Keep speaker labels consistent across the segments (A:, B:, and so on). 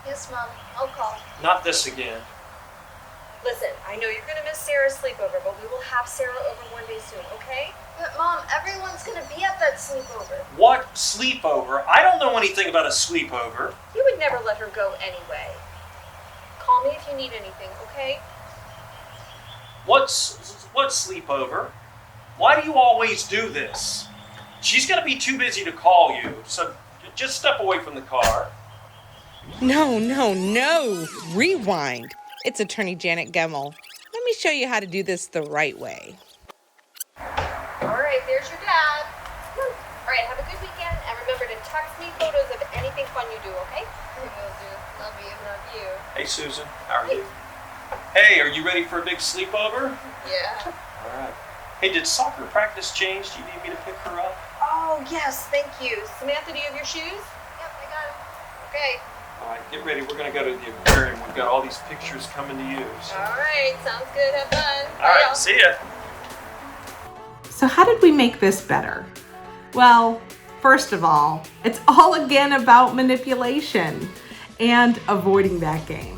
A: Yes, Mom. I'll call.
B: Not this again.
C: Listen, I know you're gonna miss Sarah's sleepover, but we will have Sarah over one day soon, okay?
A: But Mom, everyone's gonna be at that sleepover.
B: What sleepover? I don't know anything about a sleepover.
C: You would never let her go anyway. Call me if you need anything, okay?
B: What sleepover? Why do you always do this? She's gonna be too busy to call you, so just step away from the car.
D: No, no, no. Rewind. It's Attorney Janet Gemmel. Let me show you how to do this the right way.
C: All right, there's your dad. All right, have a good weekend, and remember to text me photos of anything fun you do, okay?
A: I will do. Love you.
C: Love you.
B: Hey, Susan, how are you? Hey, are you ready for a big sleepover?
A: Yeah.
B: All right. Hey, did soccer practice change? Do you need me to pick her up?
C: Oh, yes, thank you. Samantha, do you have your shoes?
A: Yep, I got him.
C: Okay.
B: All right, get ready. We're going to go to the aquarium. We've got all these pictures coming to you. So.
C: All right, sounds good. Have fun.
B: All right, see ya.
D: So how did we make this better? Well, first of all, it's all again about manipulation and avoiding that game.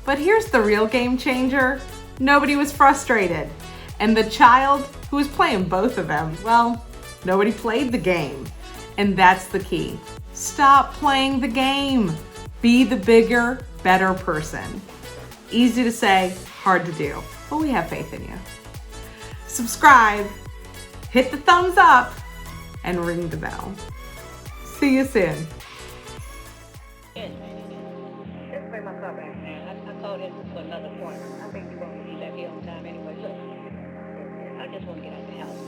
D: But here's the real game changer. Nobody was frustrated. And the child who was playing both of them, well, nobody played the game. And that's the key. Stop playing the game. Be the bigger, better person. Easy to say, hard to do, but we have faith in you. Subscribe, hit the thumbs up, and ring the bell. See you soon.
E: Just bring my car back, man. I called in for another appointment. I think you're going to be back here on time anyway. Look, I just want to get out the house.